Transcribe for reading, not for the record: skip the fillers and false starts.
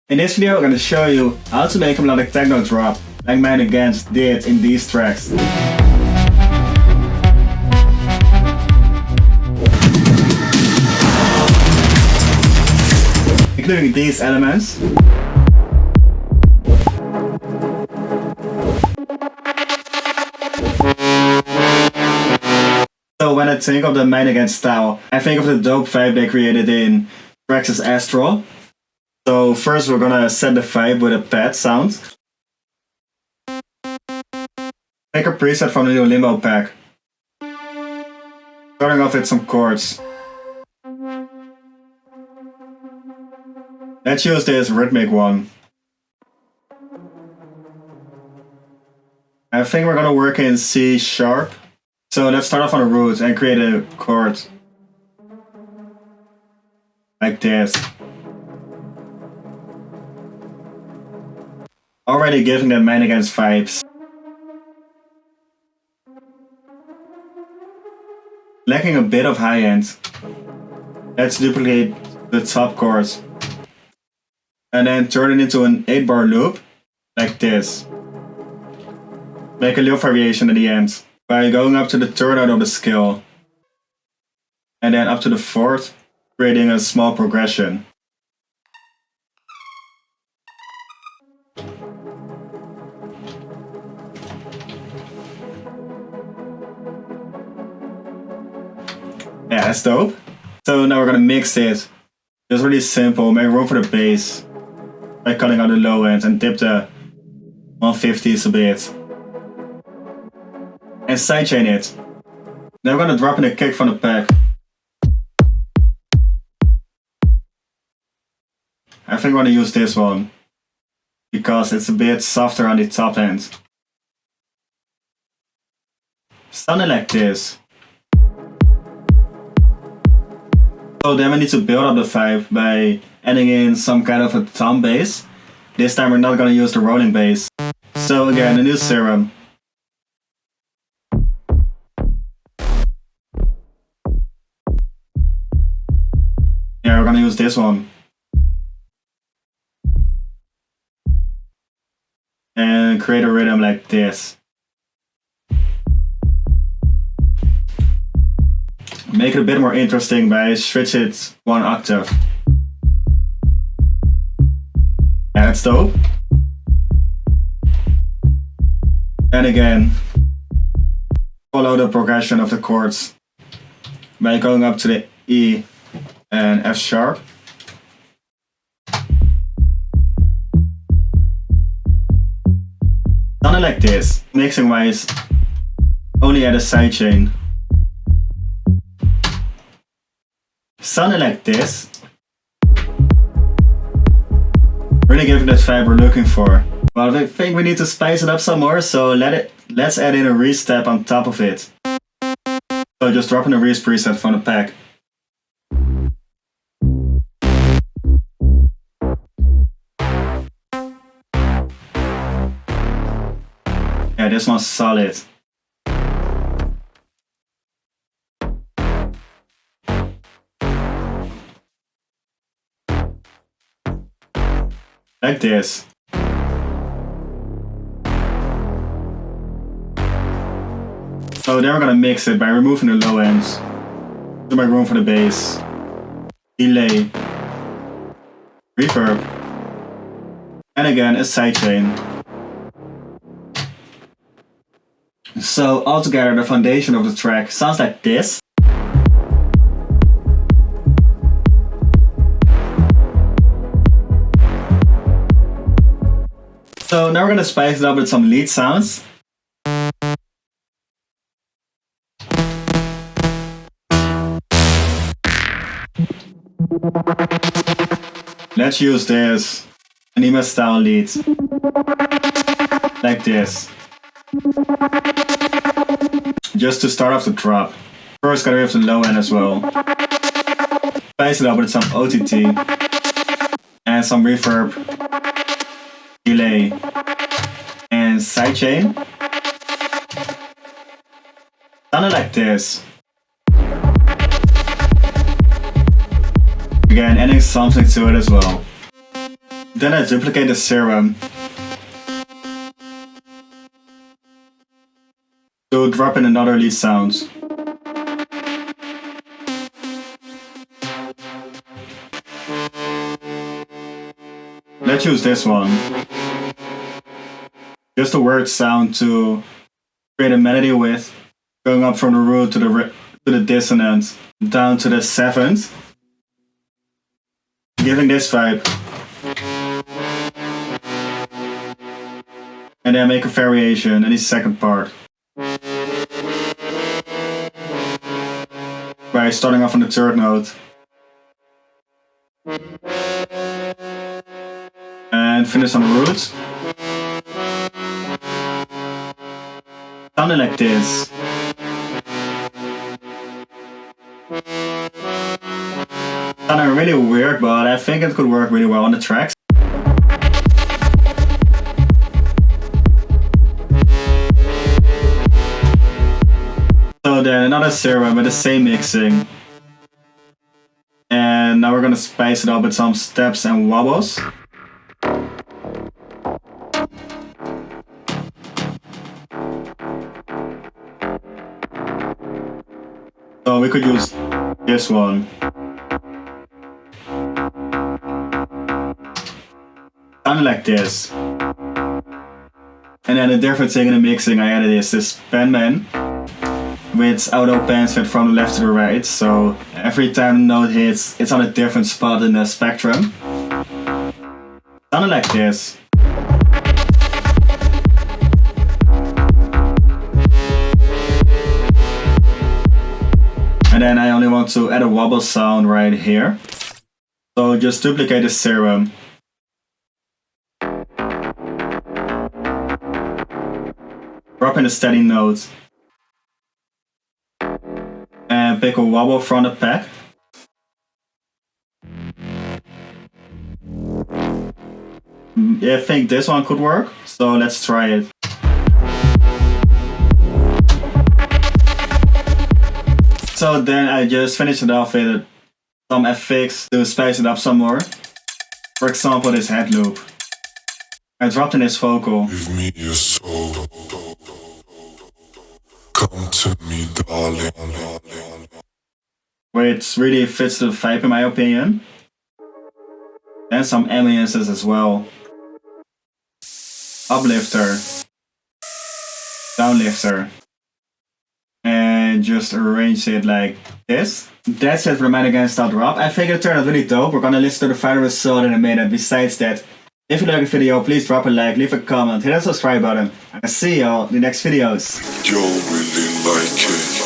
In this video I'm going to show you how to make a melodic techno drop like mine against did in these tracks. Including these elements. So when I think of the Mine Against style, I think of the dope vibe they created in tracks Astral. So first we're gonna set the vibe with a pad sound. Take a preset from the new Limbo pack. Starting off with some chords. Let's use this rhythmic one. I think we're gonna work in C sharp. So let's start off on the root and create a chord. Like this. Already giving them Mine Against vibes. Lacking a bit of high end. Let's duplicate the top chord. And then turn it into an 8-bar loop. Like this. Make a little variation at the end. By going up to the third note of the scale. And then up to the fourth. Creating a small progression. Yeah, that's dope. So now we're gonna mix it. Just really simple, make room for the bass. By cutting out the low end and dip the 150s a bit. And sidechain it. Then we're gonna drop in a kick from the pack. I think we're gonna use this one. Because it's a bit softer on the top end. Something like this. So then we need to build up the vibe by adding in some kind of a tom bass. This time we're not gonna use the rolling bass. So again, a new Serum. Yeah, we're gonna use this one. And create a rhythm like this. Make it a bit more interesting by switch it one octave. Yeah, that's dope. And again, follow the progression of the chords by going up to the E and F sharp. Something like this. Mixing wise, only add a sidechain. Something like this. Really giving that vibe we're looking for. Well, I think we need to spice it up some more, so let's add in a re-step on top of it. So just drop in a Reese preset from the pack. Yeah, this one's solid. Like this. So then we're gonna mix it by removing the low ends. To make room for the bass. Delay. Reverb. And again a sidechain. So altogether the foundation of the track sounds like this. So now we're gonna spice it up with some lead sounds. Let's use this anime style lead. Like this. Just to start off the drop. First gotta have the low end as well. Spice it up with some OTT. And some reverb. Delay. And sidechain. Sounded like this. Again, adding something to it as well. Then I duplicate the Serum to drop in another lead sound. Let's use this one. Just a word sound to create a melody with, going up from the root to the dissonant, down to the seventh, giving this vibe. And then make a variation in the second part. By starting off on the third note. And finish on the roots. Sounding like this. Sounding really weird, but I think it could work really well on the tracks. So then another Serum with the same mixing. And now we're gonna spice it up with some steps and wobbles. So we could use this one. Sounding like this. And then the different thing in the mixing I added is this penman with auto pans fit from the left to the right. So every time the note hits, it's on a different spot in the spectrum. Sounding like this. And then I only want to add a wobble sound right here. So just duplicate the Serum. Drop in a steady note. And pick a wobble from the pack. I think this one could work, so let's try it. So then I just finished it off with some FX to spice it up some more. For example, this head loop. I dropped in this vocal. Give me your soul. Come to me, darling. Which really fits the vibe in my opinion. And some ambiences as well. Uplifter. Downlifter. And just arrange it like this. That's it for the Man Against Style drop. I think it turned out really dope. We're gonna listen to the final result in a minute. Besides that, if you like the video, please drop a like, leave a comment, hit that subscribe button, and I'll see y'all in the next videos. You'll really like it.